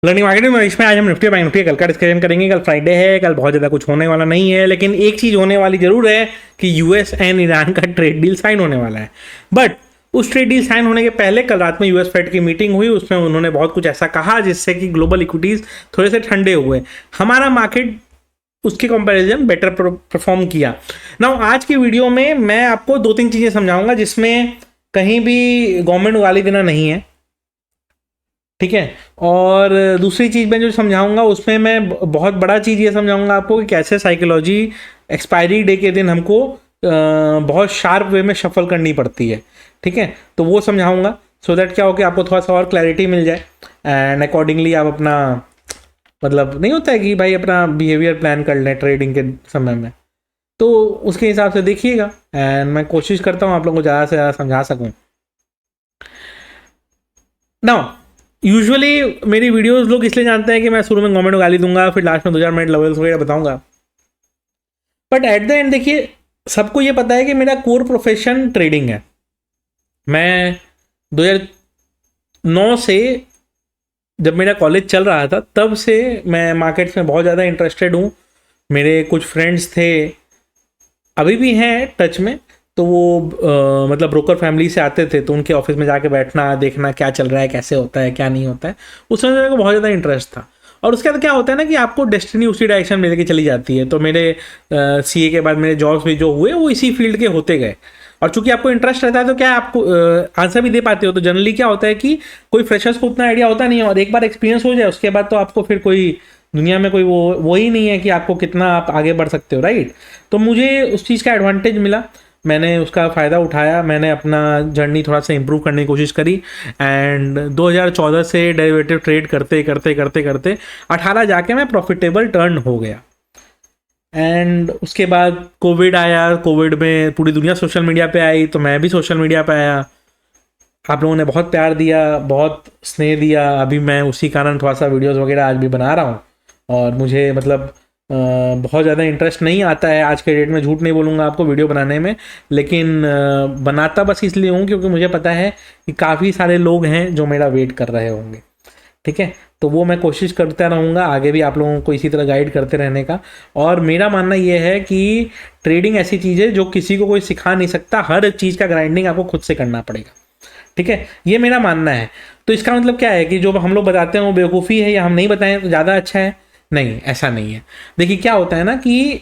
Learning marketing में इसमें आज हम निफ्टी बैंक निफ्टी कल का डिस्कशन करेंगे। कल फ्राइडे है, कल बहुत ज़्यादा कुछ होने वाला नहीं है, लेकिन एक चीज़ होने वाली जरूर है कि यूएस एंड ईरान का ट्रेड डील साइन होने वाला है। बट उस ट्रेड डील साइन होने के पहले कल रात में यूएस फेड की मीटिंग हुई, उसमें उन्होंने बहुत कुछ ऐसा कहा जिससे कि ग्लोबल इक्विटीज़ थोड़े से ठंडे हुए, हमारा मार्केट उसके कंपैरिजन बेटर परफॉर्म किया। नाउ आज की वीडियो में मैं आपको 2-3 चीज़ें समझाऊंगा जिसमें कहीं भी गवर्नमेंट गाली देना नहीं है, ठीक है। और दूसरी चीज़ मैं जो समझाऊंगा उसमें मैं बहुत बड़ा चीज़ ये समझाऊंगा आपको कि कैसे साइकोलॉजी एक्सपायरी डे के दिन हमको बहुत शार्प वे में शफल करनी पड़ती है, ठीक है। तो वो समझाऊंगा सो दैट क्या हो कि आपको थोड़ा सा और क्लैरिटी मिल जाए एंड अकॉर्डिंगली आप अपना मतलब नहीं होता है कि भाई अपना बिहेवियर प्लान कर लें ट्रेडिंग के समय में, तो उसके हिसाब से देखिएगा एंड मैं कोशिश करता हूँ आप लोगों को ज़्यादा से ज़्यादा समझा सकूँ। नाउ यूजुअली मेरी वीडियोस लोग इसलिए जानते हैं कि मैं शुरू में गवर्नमेंट को गाली दूंगा, फिर लास्ट में 2000 मिनट लेवल्स वगैरह बताऊंगा, बट एट द एंड देखिए सबको ये पता है कि मेरा कोर प्रोफेशन ट्रेडिंग है। मैं 2009 से जब मेरा कॉलेज चल रहा था तब से मैं मार्केट्स में बहुत ज़्यादा इंटरेस्टेड हूँ। मेरे कुछ फ्रेंड्स थे, अभी भी हैं टच में, तो वो मतलब ब्रोकर फैमिली से आते थे, तो उनके ऑफिस में जाके बैठना, देखना क्या चल रहा है, कैसे होता है, क्या नहीं होता है, उसमें मेरे को बहुत ज़्यादा इंटरेस्ट था। और उसके बाद क्या होता है ना कि आपको डेस्टिनी उसी डायरेक्शन में लेके चली जाती है। तो मेरे सीए के बाद मेरे जॉब्स भी जो हुए वो इसी फील्ड के होते गए, और चूंकि आपको इंटरेस्ट रहता है तो क्या आपको आंसर भी दे पाते हो। तो जनरली क्या होता है कि कोई फ्रेशर्स को उतना आइडिया होता नहीं है, और एक बार एक्सपीरियंस हो जाए उसके बाद तो आपको फिर कोई दुनिया में कोई वो ही नहीं है कि आपको कितना आप आगे बढ़ सकते हो, राइट। तो मुझे उस चीज़ का एडवांटेज मिला, मैंने उसका फ़ायदा उठाया, मैंने अपना जर्नी थोड़ा सा इम्प्रूव करने की कोशिश करी एंड 2014 से डेरिवेटिव ट्रेड करते करते करते करते 18 जाके मैं प्रॉफिटेबल टर्न हो गया। एंड उसके बाद कोविड आया, कोविड में पूरी दुनिया सोशल मीडिया पे आई, तो मैं भी सोशल मीडिया पे आया। आप लोगों ने बहुत प्यार दिया, बहुत स्नेह दिया, अभी मैं उसी कारण थोड़ा सा वीडियोस वगैरह आज भी बना रहा हूँ। और मुझे मतलब बहुत ज़्यादा इंटरेस्ट नहीं आता है आज के डेट में, झूठ नहीं बोलूँगा आपको वीडियो बनाने में, लेकिन बनाता बस इसलिए हूँ क्योंकि मुझे पता है कि काफ़ी सारे लोग हैं जो मेरा वेट कर रहे होंगे, ठीक है। तो वो मैं कोशिश करता रहूँगा आगे भी आप लोगों को इसी तरह गाइड करते रहने का। और मेरा मानना ये है कि ट्रेडिंग ऐसी चीज़ है जो किसी को कोई सिखा नहीं सकता, हर चीज़ का ग्राइंडिंग आपको खुद से करना पड़ेगा, ठीक है। ये मेरा मानना है। तो इसका मतलब क्या है कि जो हम लोग बताते हैं वो बेवकूफ़ी है या हम नहीं बताएं तो ज़्यादा अच्छा है? नहीं, ऐसा नहीं है। देखिए क्या होता है ना कि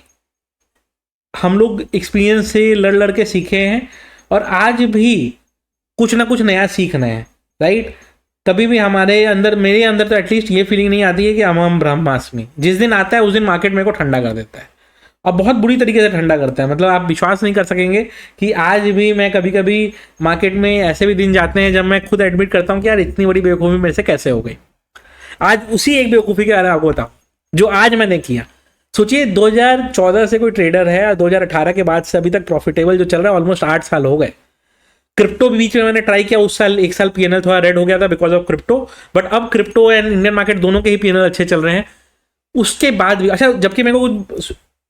हम लोग एक्सपीरियंस से लड़ लड़ के सीखे हैं, और आज भी कुछ ना कुछ नया सीखना है, राइट। कभी भी हमारे अंदर, मेरे अंदर तो एटलीस्ट ये फीलिंग नहीं आती है कि हम ब्रह्मास्मि। जिस दिन आता है उस दिन मार्केट मेरे को ठंडा कर देता है, और बहुत बुरी तरीके से ठंडा करता है। मतलब आप विश्वास नहीं कर सकेंगे कि आज भी मैं कभी कभी मार्केट में ऐसे भी दिन जाते हैं जब मैं खुद एडमिट करता हूँ कि यार इतनी बड़ी बेवकूफ़ी मेरे से कैसे हो गई। आज उसी एक बेवकूफ़ी के बारे में आपको बताऊँ जो आज मैंने किया। सोचिए 2014 से कोई ट्रेडर है और 2018 के बाद से अभी तक प्रॉफिटेबल जो चल रहा है, ऑलमोस्ट 8 साल हो गए। क्रिप्टो भी बीच में मैंने ट्राई किया, उस साल 1 साल पीएनएल थोड़ा रेड हो गया था बिकॉज ऑफ क्रिप्टो, बट अब क्रिप्टो एंड इंडियन मार्केट दोनों के ही पीएनएल अच्छे चल रहे हैं। उसके बाद भी अच्छा, जबकि मेरे को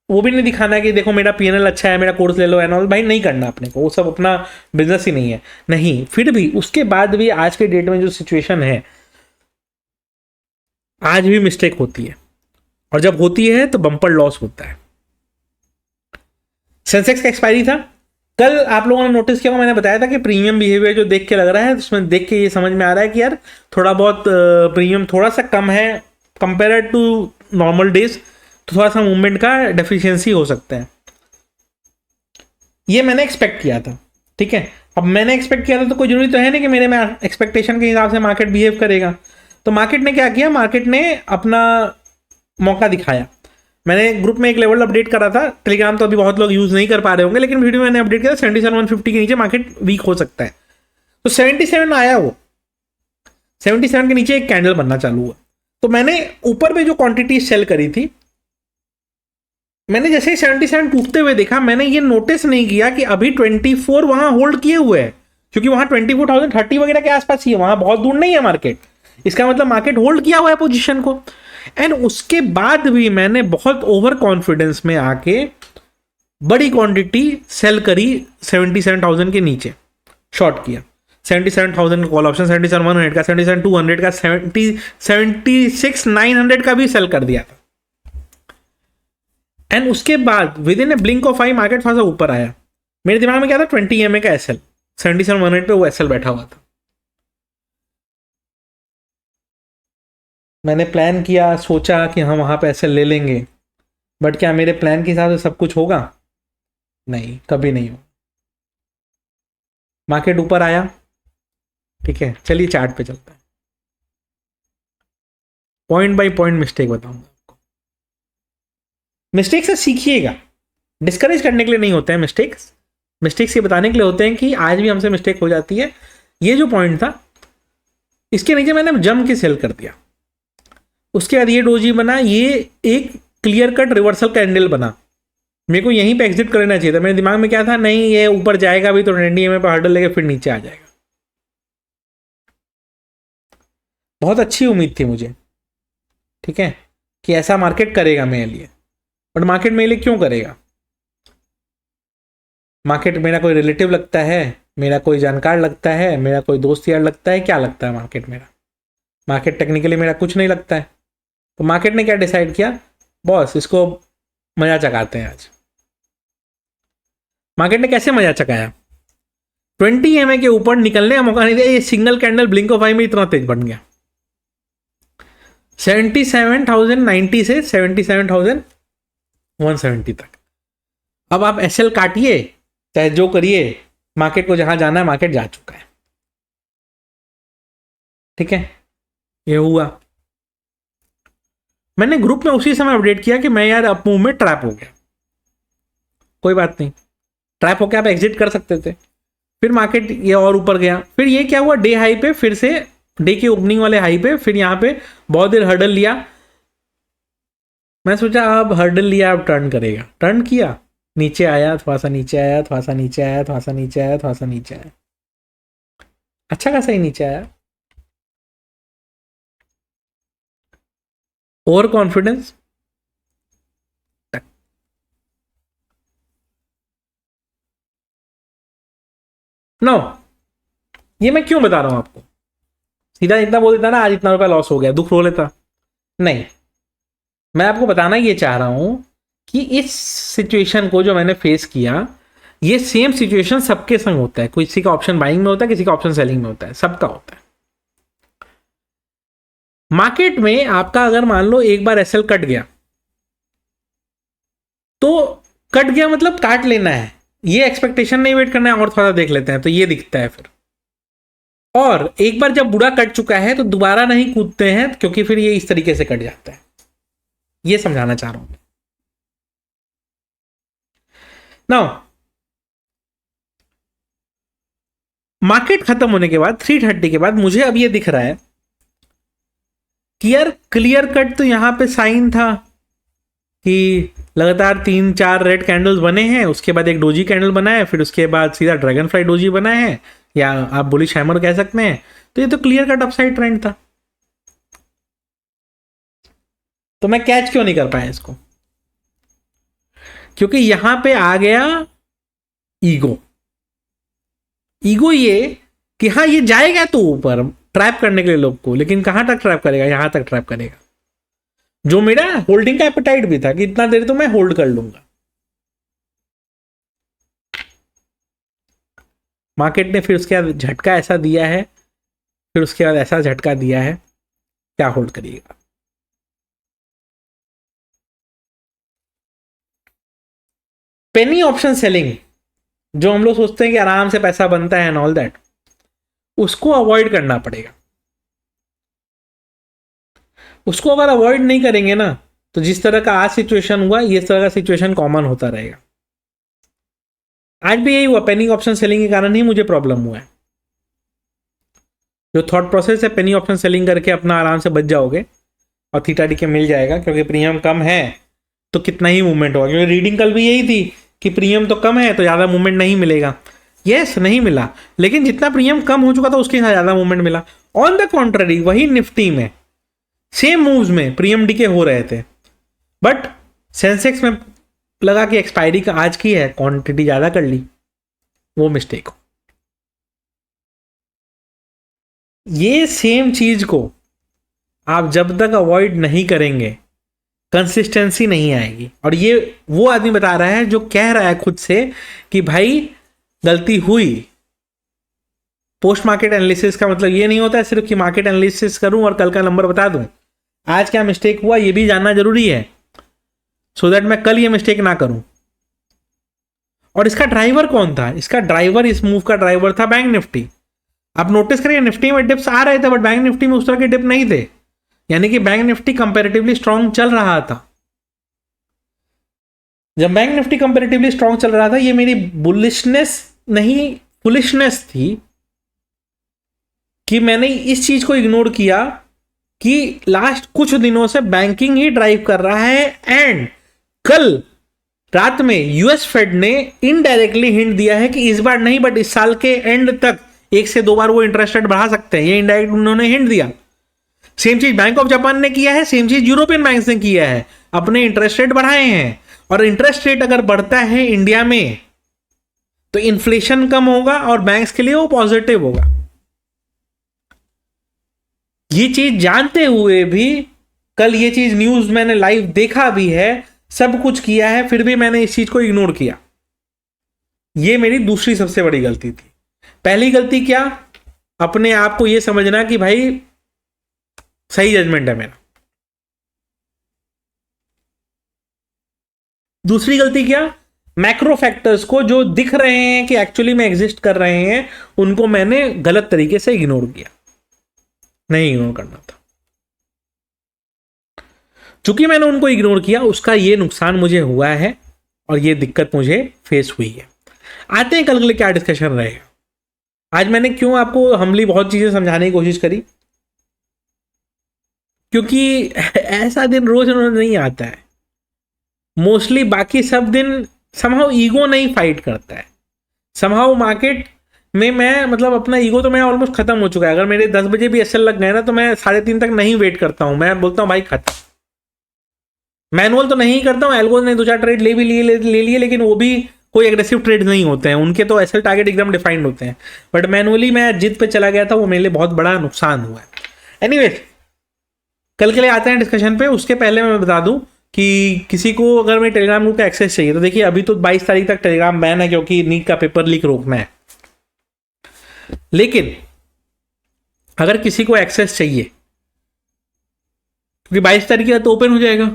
वो भी नहीं दिखाना कि देखो मेरा पीएनएल अच्छा है, मेरा कोर्स ले लो एंड ऑल, भाई नहीं करना अपने को, वो सब अपना बिजनेस ही नहीं है, नहीं। फिर भी उसके बाद भी आज के डेट में जो सिचुएशन है, आज भी मिस्टेक होती है, और जब होती है तो बम्पर लॉस होता है। सेंसेक्स का एक्सपायरी था कल, आप लोगों ने नोटिस किया, मैंने बताया था कि प्रीमियम बिहेवियर जो देख के लग रहा है, उसमें देख के ये समझ में आ रहा है कि यार थोड़ा बहुत प्रीमियम थोड़ा सा कम है कंपेयर टू नॉर्मल डेज, तो थोड़ा सा मूवमेंट का डेफिशिएंसी हो सकता है। ये मैंने एक्सपेक्ट किया था, ठीक है। अब मैंने एक्सपेक्ट किया था तो कोई जरूरी तो है नहीं कि मेरे में एक्सपेक्टेशन के हिसाब से मार्केट बिहेव करेगा। तो मार्केट ने क्या किया, मार्केट ने अपना मौका दिखाया। मैंने ग्रुप में एक लेवल अपडेट करा था, टेलीग्राम तो अभी बहुत लोग यूज़ नहीं कर पा रहे होंगे, लेकिन वीडियो मैंने अपडेट किया 77,150 के नीचे मार्केट वीक हो सकता है। तो 77 आया, वो 77 के नीचे एक कैंडल बनना चालू हुआ, तो मैंने ऊपर में जो क्वांटिटी सेल करी थी, मैंने जैसे ही 77 टूटते हुए देखा, मैंने ये नोटिस नहीं किया कि अभी 24 वहां होल्ड किए हुए है, क्योंकि वहां 24,030 वगैरह के आसपास ही है, वहां बहुत दूर नहीं है मार्केट। इसका मतलब मार्केट होल्ड किया हुआ है पोजीशन को। एंड उसके बाद भी मैंने बहुत ओवर कॉन्फिडेंस में आके बड़ी क्वांटिटी सेल करी 77,000 के नीचे, शॉर्ट किया। 77,000 का कॉल ऑप्शन, 77,100 का, 77,200 का, 76,900 का भी सेल कर दिया था। एंड उसके बाद with in A blink of I market थोड़ा सा ऊपर आया। मेरे दिमाग में क्या था, 20 EMA का एसएल, 77,100 पे वो एसएल बैठा हुआ था। मैंने प्लान किया, सोचा कि हम वहां पे एसएल ले लेंगे, बट क्या मेरे प्लान के हिसाब से सब कुछ होगा? नहीं, कभी नहीं हो। मार्केट ऊपर आया, ठीक है, चलिए चार्ट पे चलता है। पॉइंट बाय पॉइंट मिस्टेक बताऊंगा आपको। मिस्टेक से सीखिएगा, डिस्करेज करने के लिए नहीं होते हैं मिस्टेक्स। मिस्टेक्स ये बताने के लिए होते हैं कि आज भी हमसे मिस्टेक हो जाती है। ये जो पॉइंट था, इसके नीचे मैंने जम के सेल कर दिया। उसके बाद ये डोजी बना, ये एक क्लियर कट रिवर्सल कैंडल बना। मेरे को यहीं पे एग्जिट करना चाहिए था। मेरे दिमाग में क्या था, नहीं ये ऊपर जाएगा भी तो 20 EMA पे हर्डल लेके फिर नीचे आ जाएगा। बहुत अच्छी उम्मीद थी मुझे, ठीक है, कि ऐसा मार्केट करेगा मेरे लिए। बट मार्केट मेरे लिए क्यों करेगा? मार्केट मेरा कोई रिलेटिव लगता है, मेरा कोई जानकार लगता है, मेरा कोई दोस्त यार लगता है, क्या लगता है मार्केट मेरा? मार्केट टेक्निकली मेरा कुछ नहीं लगता है। तो मार्केट ने क्या डिसाइड किया, बॉस इसको मजा चकाते हैं आज। मार्केट ने कैसे मजा चकाया? 20 EMA के ऊपर निकलने का मौका नहीं दिया। ये सिंगल कैंडल ब्लिंक ऑफ आई में इतना तेज बन गया, 77,090 से 77,170 तक। अब आप एसएल काटिए, चाहे जो करिए, मार्केट को जहां जाना है मार्केट जा चुका है, ठीक है। ये हुआ। मैंने ग्रुप में उसी समय अपडेट किया कि मैं यार अप मूव में ट्रैप हो गया। कोई बात नहीं, ट्रैप होकर आप एग्जिट कर सकते थे। फिर मार्केट ये और ऊपर गया। फिर ये क्या हुआ, डे हाई पे, फिर से डे की ओपनिंग वाले हाई पे, फिर यहाँ पे बहुत देर हर्डल लिया। मैं सोचा अब हर्डल लिया, अब टर्न करेगा। टर्न किया, नीचे आया, थोड़ा सा नीचे आया, थोड़ा सा नीचे आया, थोड़ा सा नीचे आया, थोड़ा सा नीचे आया, अच्छा खासा ही नीचे आया। Overconfidence, no. ये मैं क्यों बता रहा हूं आपको? सीधा इतना बोल देता ना, आज इतना रुपया लॉस हो गया, दुख रो लेता। नहीं, मैं आपको बताना ये चाह रहा हूं कि इस सिचुएशन को जो मैंने फेस किया, ये सेम सिचुएशन सबके संग होता है। किसी का ऑप्शन बाइंग में होता है, किसी का ऑप्शन सेलिंग में होता है, सबका होता है। मार्केट में आपका अगर मान लो एक बार एसएल कट गया, तो कट गया मतलब काट लेना है, ये एक्सपेक्टेशन नहीं वेट करना है, और थोड़ा देख लेते हैं तो ये दिखता है फिर। और एक बार जब बुरा कट चुका है तो दोबारा नहीं कूदते हैं, क्योंकि फिर ये इस तरीके से कट जाता है। ये समझाना चाह रहा हूं नाउ। मार्केट खत्म होने के बाद 330 के बाद मुझे अब ये दिख रहा है कि यार क्लियर कट तो यहां पे साइन था कि लगातार 3-4 रेड कैंडल्स बने हैं, उसके बाद एक डोजी कैंडल बना है, फिर उसके बाद सीधा ड्रैगन फ्लाई डोजी बना है, या आप बुलिश हैमर कह सकते हैं। तो ये तो क्लियर कट अपसाइड ट्रेंड था। तो मैं कैच क्यों नहीं कर पाया इसको? क्योंकि यहां पे आ गया ईगो। ईगो ये कि हाँ ये जाएगा तो ऊपर ट्रैप करने के लिए लोग को, लेकिन कहां तक ट्रैप करेगा? यहां तक ट्रैप करेगा। जो मेरा होल्डिंग का एपेटाइट भी था कि इतना देर तो मैं होल्ड कर लूंगा। मार्केट ने फिर उसके बाद झटका ऐसा दिया है, फिर उसके बाद ऐसा झटका दिया है, क्या होल्ड करिएगा? पेनी ऑप्शन सेलिंग, जो हम लोग सोचते हैं कि आराम से पैसा बनता है एंड ऑल दैट, उसको अवॉइड करना पड़ेगा। उसको अगर अवॉइड नहीं करेंगे ना, तो जिस तरह का आज सिचुएशन हुआ, इस तरह का सिचुएशन कॉमन होता रहेगा। आज भी यही हुआ, पेनी ऑप्शन सेलिंग के कारण ही मुझे प्रॉब्लम हुआ है। जो थॉट प्रोसेस है, पेनी ऑप्शन सेलिंग करके अपना आराम से बच जाओगे और थीटा डी के मिल जाएगा, क्योंकि प्रीमियम कम है तो कितना ही मूवमेंट होगा। क्योंकि रीडिंग कल भी यही थी कि प्रीमियम तो कम है तो ज़्यादा मूवमेंट नहीं मिलेगा। यस, नहीं मिला, लेकिन जितना प्रीमियम कम हो चुका था उसके साथ ज़्यादा मूवमेंट मिला। ऑन द कॉन्ट्ररी, वही निफ्टी में सेम मूव्स में प्रीमियम डी के हो रहे थे, बट सेंसेक्स में लगा कि एक्सपायरी का आज की है, क्वांटिटी ज़्यादा कर ली, वो मिस्टेक हो। ये सेम चीज को आप जब तक अवॉइड नहीं करेंगे, कंसिस्टेंसी नहीं आएगी। और ये वो आदमी बता रहा है जो कह रहा है खुद से कि भाई गलती हुई। पोस्ट मार्केट एनालिसिस का मतलब ये नहीं होता है सिर्फ कि मार्केट एनालिसिस करूं और कल का नंबर बता दूं। आज क्या मिस्टेक हुआ ये भी जानना जरूरी है, सो दैट मैं कल ये मिस्टेक ना करूं। और इसका ड्राइवर कौन था? इसका ड्राइवर, इस मूव का ड्राइवर था बैंक निफ्टी। आप नोटिस करिए निफ्टी में डिप्स आ रहे थे बट बैंक निफ्टी में उस तरह के डिप नहीं थे, यानी कि बैंक निफ्टी कंपैरेटिवली स्ट्रांग चल रहा था। जब बैंक निफ्टी कंपैरेटिवली स्ट्रांग चल रहा था, ये मेरी बुलिशनेस नहीं फुलिशनेस थी कि मैंने इस चीज को इग्नोर किया कि लास्ट कुछ दिनों से बैंकिंग ही ड्राइव कर रहा है। एंड कल रात में यूएस फेड ने इनडायरेक्टली हिंट दिया है कि इस बार नहीं बट इस साल के एंड तक 1 से 2 बार वो इंटरेस्ट रेट बढ़ा सकते हैं। ये इनडायरेक्ट उन्होंने हिंट दिया। सेम चीज बैंक ऑफ जापान ने किया है, सेम चीज यूरोपियन बैंक ने किया है, अपने इंटरेस्ट रेट बढ़ाए हैं। और इंटरेस्ट रेट अगर बढ़ता है इंडिया में तो इन्फ्लेशन कम होगा और बैंक्स के लिए वो पॉजिटिव होगा। ये चीज जानते हुए भी कल ये चीज न्यूज मैंने लाइव देखा भी है, सब कुछ किया है, फिर भी मैंने इस चीज को इग्नोर किया। ये मेरी दूसरी सबसे बड़ी गलती थी। पहली गलती क्या? अपने आप को ये समझना कि भाई सही जजमेंट है मेरा। दूसरी गलती क्या? मैक्रो फैक्टर्स को जो दिख रहे हैं कि एक्चुअली में एग्जिस्ट कर रहे हैं, उनको मैंने गलत तरीके से इग्नोर किया। नहीं इग्नोर करना था। चूंकि मैंने उनको इग्नोर किया, उसका ये नुकसान मुझे हुआ है और ये दिक्कत मुझे फेस हुई है। आते हैं कल के लिए क्या डिस्कशन रहेगा। आज मैंने क्यों आपको हम्बली बहुत चीजें समझाने की कोशिश करी, क्योंकि ऐसा दिन रोज रोज नहीं आता है। मोस्टली बाकी सब दिन समहाउ ईगो नहीं फाइट करता है। समहाउ मार्केट में मैं मतलब अपना ईगो तो मेरा ऑलमोस्ट खत्म हो चुका है। अगर मेरे 10 बजे भी एसएल लग गए ना तो मैं 3:30 तक नहीं वेट करता हूं। मैं बोलता हूं भाई खत्म। मैनुअल तो नहीं करता हूँ, एल्गो ने 2-4 ट्रेड ले भी ले लिए, लेकिन वो भी कोई एग्रेसिव ट्रेड नहीं होते हैं उनके, तो एसएल टारगेट एकदम डिफाइंड होते हैं। बट मैनुअली मैं जिद पे चला गया था, वो मेरे लिए बहुत बड़ा नुकसान हुआ है। एनीवेज कल के लिए आते हैं डिस्कशन पे। उसके पहले मैं बता दूं कि किसी को अगर मेरे टेलीग्राम ग्रुप का एक्सेस चाहिए तो देखिए अभी तो 22 तारीख तक टेलीग्राम बैन है क्योंकि नीट का पेपर लीक रोकना है। लेकिन अगर किसी को एक्सेस चाहिए, क्योंकि 22 तारीख के बाद तो ओपन हो जाएगा,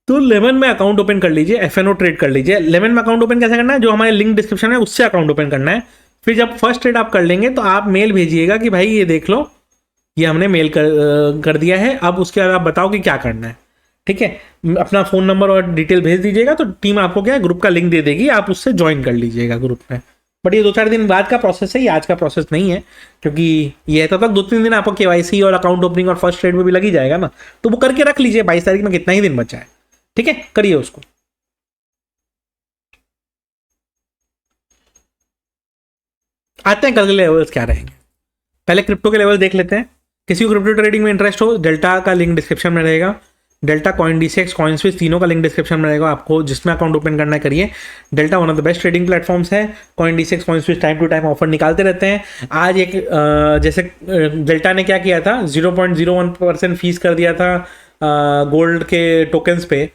तो लेमन में अकाउंट ओपन कर लीजिए, एफएनओ ट्रेड कर लीजिए। लेमन में अकाउंट ओपन कैसे करना है? जो हमारे लिंक डिस्क्रिप्शन है उससे अकाउंट ओपन करना है। फिर जब फर्स्ट ट्रेड आप कर लेंगे तो आप मेल भेजिएगा कि भाई ये देख लो, ये हमने मेल कर दिया है। अब उसके बाद आप बताओ कि क्या करना है। ठीक है, अपना फोन नंबर और डिटेल भेज दीजिएगा तो टीम आपको क्या है ग्रुप का लिंक दे देगी, आप उससे ज्वाइन कर लीजिएगा ग्रुप में। बट ये 2-4 दिन बाद का प्रोसेस है, ये आज का प्रोसेस नहीं है, क्योंकि ये तब तक 2-3 दिन आपको केवाईसी और अकाउंट ओपनिंग और फर्स्ट ट्रेड में भी लगी जाएगा ना, तो वो करके रख लीजिए। 22 तारीख में कितना ही दिन बचा है, ठीक है, करिए उसको। आते हैं कल के लेवल्स क्या रहेंगे। पहले क्रिप्टो के लेवल देख लेते हैं। किसी को क्रिप्टो ट्रेडिंग में इंटरेस्ट हो, डेल्टा का लिंक डिस्क्रिप्शन में रहेगा। डेल्टा, CoinDCX, CoinSwitch तीनों का लिंक डिस्क्रिप्शन में रहेगा। आपको जिसमें अकाउंट ओपन करना है करिए। Delta one of the best trading platforms है। CoinDCX, CoinSwitch time to time offer निकालते रहते हैं। आज एक जैसे डेल्टा ने क्या किया था, 0.01% फीस कर दिया था गोल्ड के टोकन्स पे।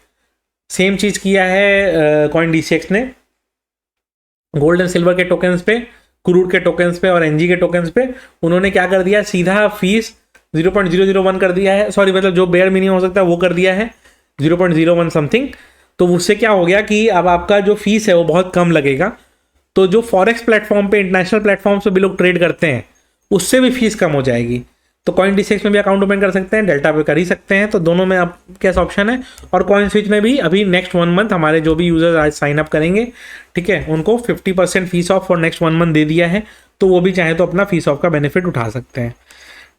सेम चीज़ किया है CoinDCX ने गोल्ड एंड सिल्वर के टोकन्स पे, क्रूड के टोकन्स पे और एनजी के टोकन्स पे। उन्होंने क्या कर दिया, सीधा फीस 0.001 कर दिया है। सॉरी, मतलब जो बेयर मिनिमम हो सकता है वो कर दिया है 0.01 समथिंग। तो उससे क्या हो गया कि अब आपका जो फीस है वो बहुत कम लगेगा। तो जो फॉरेक्स प्लेटफॉर्म पे, इंटरनेशनल प्लेटफॉर्म पे भी लोग ट्रेड करते हैं, उससे भी फीस कम हो जाएगी। तो CoinDCX में भी अकाउंट ओपन कर सकते हैं, डेल्टा पे कर ही सकते हैं। तो दोनों में आप कैसा ऑप्शन है। और CoinSwitch में भी अभी नेक्स्ट 1 मंथ हमारे जो भी यूजर्स आज साइन अप करेंगे, ठीक है, उनको 50% fees off for next 1 month दे दिया है। तो वो भी चाहे तो अपना फीस ऑफ का बेनिफिट उठा सकते हैं।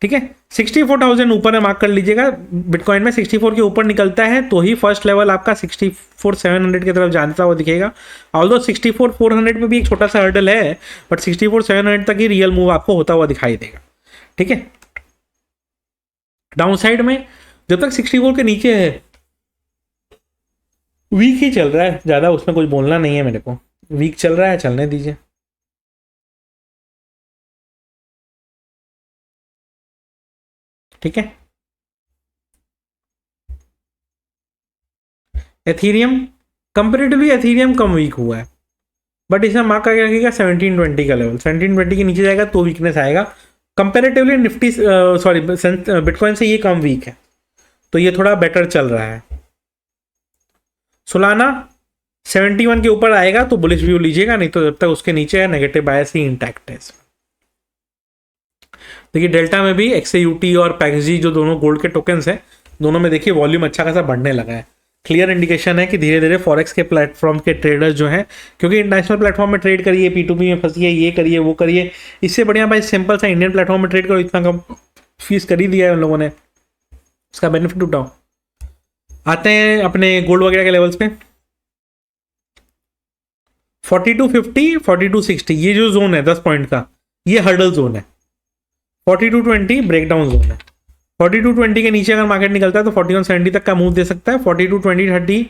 ठीक है, 64,000 ऊपर है, मार्क कर लीजिएगा। बिटकॉइन में 64 के ऊपर निकलता है तो ही फर्स्ट लेवल आपका 64,700 की तरफ जाता हुआ दिखेगा। ऑल्दो 64,400 पे भी एक छोटा सा हर्डल है, बट 64,700 तक ही रियल मूव आपको होता हुआ दिखाई देगा। ठीक है, डाउन साइड में जब तक 64 के नीचे है वीक ही चल रहा है, ज़्यादा उसमें कुछ बोलना नहीं है मेरे को। वीक चल रहा है, चलने दीजिए। ठीक है। एथीरियम, कंपेरेटिवली एथीरियम कम वीक हुआ है, बट इसमें मार्क क्या रखेगा 1720 का लेवल, 1720 के नीचे जाएगा तो वीकनेस आएगा। कंपेरेटिवली निफ्टी सॉरी बिटकॉइन से ये कम वीक है, तो ये थोड़ा बेटर चल रहा है। सोलाना 71 के ऊपर आएगा तो बुलिश व्यू लीजिएगा, नहीं तो जब तक उसके नीचे है नेगेटिव बायस ही इंटैक्ट है इसमें। देखिए डेल्टा में भी XAUT और पैक्सजी जो दोनों गोल्ड के टोकन्स हैं, दोनों में देखिए वॉल्यूम अच्छा खासा बढ़ने लगा है। क्लियर इंडिकेशन है कि धीरे धीरे फॉरेक्स के प्लेटफॉर्म के ट्रेडर्स जो हैं, क्योंकि इंटरनेशनल प्लेटफॉर्म में ट्रेड करिए, P2P में फंसिए, ये करिए वो करिए, इससे बढ़िया भाई सिंपल सा इंडियन प्लेटफॉर्म में ट्रेड करो, इतना कम फीस कर ही दिया है उन लोगों ने, उसका बेनिफिट उठाओ। आते हैं अपने गोल्ड वगैरह के लेवल्स पे। 4250 4260 ये जो जोन है 10 पॉइंट का, ये हर्डल जोन है। 4220 ब्रेकडाउन जोन है। 4220 के नीचे अगर मार्केट निकलता है तो 4170 तक का मूव दे सकता है। 4220 30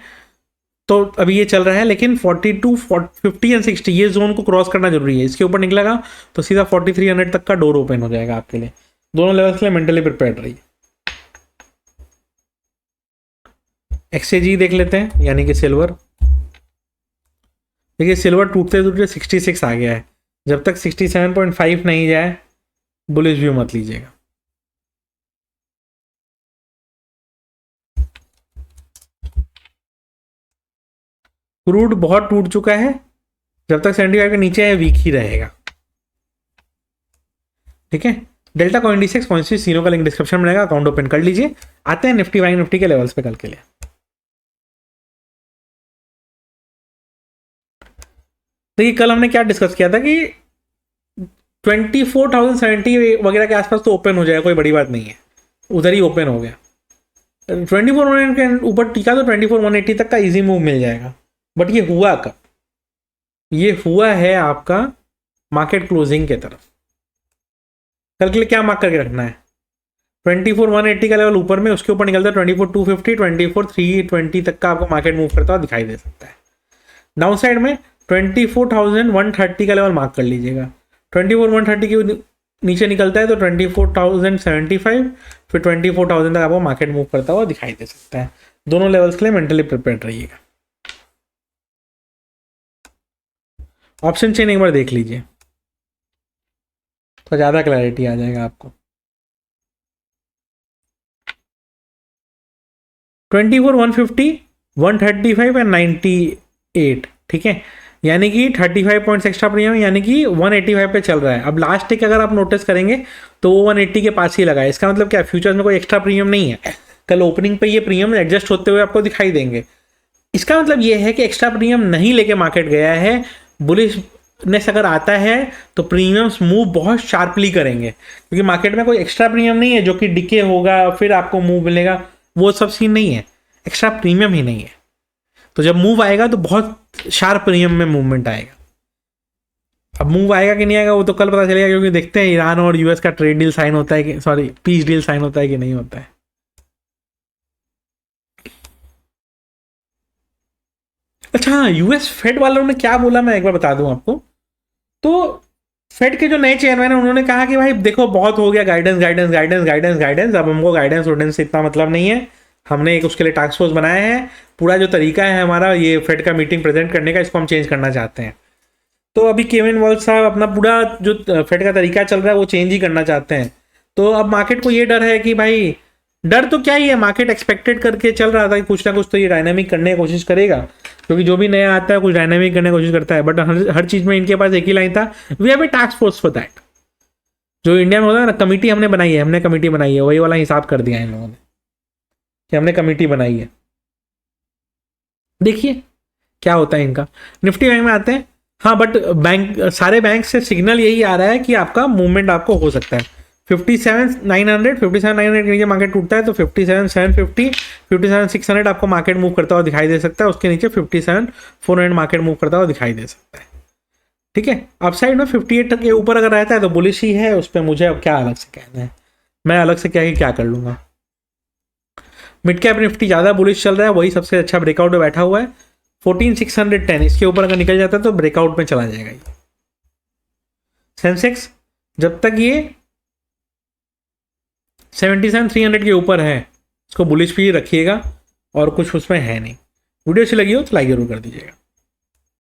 तो अभी ये चल रहा है, लेकिन 42 50 एंड 60 ये जोन को क्रॉस करना जरूरी है। इसके ऊपर निकलेगा तो सीधा 4300 तक का डोर ओपन हो जाएगा आपके लिए। दोनों लेवल्स के लिए मेंटली प्रिपेयर्ड रहिए। XAG देख लेते हैं, यानी कि सिल्वर। देखिए सिल्वर टूटते टूटते 66 आ गया है। जब तक 67.5 नहीं जाए बुलिश व्यू मत लीजिएगा। क्रूड बहुत टूट चुका है, जब तक 75 के नीचे है वीक ही रहेगा। ठीक है। डेल्टा कॉइन इंडेक्स कॉइंसिस तीनों का लिंक डिस्क्रिप्शन में रहेगा, अकाउंट ओपन कर लीजिए। आते हैं निफ्टी बैंक निफ्टी के लेवल्स पे कल के लिए। देखिए कल हमने क्या डिस्कस किया था कि 24,070 वगैरह के आसपास तो ओपन हो जाएगा, कोई बड़ी बात नहीं है, उधर ही ओपन हो गया। 24,100 के ऊपर टीका तो 24,180 तक का इजी मूव मिल जाएगा। बट ये हुआ कब? ये हुआ है आपका मार्केट क्लोजिंग के तरफ। कल के लिए क्या मार्क करके रखना है? 24,180 का लेवल ऊपर में, उसके ऊपर निकलता है 24,250 24,320 तक का आपको मार्केट मूव करता हुआ दिखाई दे सकता है। डाउन साइड में 24,130 का लेवल मार्क कर लीजिएगा। 24,130 के नीचे निकलता है तो 24,075 फिर 24,000 तक आपको मार्केट मूव करता हुआ दिखाई दे सकता है। दोनों लेवल्स के लिए मेंटली प्रिपेयर्ड रहिएगा। ऑप्शन चेन एक बार देख लीजिए तो ज़्यादा क्लैरिटी आ जाएगा आपको। 24,150 135 एंड 98, ठीक है, यानी कि 35 पॉइंट्स एक्स्ट्रा प्रीमियम, यानी कि 185 पे चल रहा है। अब लास्ट टिक अगर आप नोटिस करेंगे तो वो 180 के पास ही लगा है। इसका मतलब क्या, फ्यूचर्स में कोई एक्स्ट्रा प्रीमियम नहीं है। कल ओपनिंग पे ये प्रीमियम एडजस्ट होते हुए आपको दिखाई देंगे। इसका मतलब ये है कि एक्स्ट्रा प्रीमियम नहीं लेके मार्केट गया है। बुलिशनेस अगर आता है तो प्रीमियम्स मूव बहुत शार्पली करेंगे, क्योंकि मार्केट में कोई एक्स्ट्रा प्रीमियम नहीं है जो कि डिके होगा फिर आपको मूव मिलेगा, वो सब सीन नहीं है। एक्स्ट्रा प्रीमियम ही नहीं है, तो जब मूव आएगा तो बहुत शार्प प्रीमियम में मूवमेंट आएगा। अब मूव आएगा कि नहीं आएगा वो तो कल पता चलेगा, क्योंकि देखते हैं ईरान और यूएस का ट्रेड डील साइन होता है कि सॉरी पीस डील साइन होता है कि नहीं होता है। अच्छा, यूएस फेड वालों ने क्या बोला मैं एक बार बता दूं आपको। तो फेड के जो नए चेयरमैन है उन्होंने कहा कि भाई देखो बहुत हो गया guidance guidance guidance guidance guidance, अब हमको गाइडेंस वाइडेंस से इतना मतलब नहीं है। हमने एक उसके लिए टास्क फोर्स बनाया है, पूरा जो तरीका है हमारा ये फेड का मीटिंग प्रेजेंट करने का, इसको हम चेंज करना चाहते हैं। तो अभी केविन वॉल्श साहब अपना पूरा जो फेड का तरीका चल रहा है वो चेंज ही करना चाहते हैं। तो अब मार्केट को ये डर है कि भाई, डर तो क्या ही है, मार्केट एक्सपेक्टेड करके चल रहा था कि कुछ ना कुछ तो ये डायनामिक करने की कोशिश करेगा, क्योंकि जो भी नया आता है कुछ डायनामिक करने की कोशिश करता है। बट हर चीज़ में इनके पास एक ही लाइन था, we have a task force for that. जो इंडिया में होता है ना, कमेटी हमने बनाई है, हमने कमेटी बनाई है, वही वाला हिसाब कर दिया इन लोगों ने कि हमने कमेटी बनाई है। देखिए क्या होता है इनका। निफ्टी बैंक में आते हैं। हाँ बट बैंक, सारे बैंक से सिग्नल यही आ रहा है कि आपका मूवमेंट आपको हो सकता है। 57,900 57,900 के नीचे मार्केट टूटता है तो 57,750 57,600 आपको मार्केट मूव करता हुआ दिखाई दे सकता है। उसके नीचे 57,400 मार्केट मूव करता हुआ दिखाई दे सकता है। ठीक है, अपसाइड में 58 तक के ऊपर अगर रहता है तो बुलिश ही है। उस पर मुझे अब क्या अलग से कहना है, मैं अलग से क्या कर लूँगा। मिड कैप निफ्टी ज़्यादा बुलिश चल रहा है, वही सबसे अच्छा ब्रेकआउट में बैठा हुआ है। 14,610 इसके ऊपर अगर निकल जाता है तो ब्रेकआउट में चला जाएगा ये। सेंसेक्स जब तक ये 77,300 के ऊपर है, इसको बुलिश भी रखिएगा और कुछ उसमें है नहीं। वीडियो अच्छी लगी हो तो लाइक जरूर कर दीजिएगा।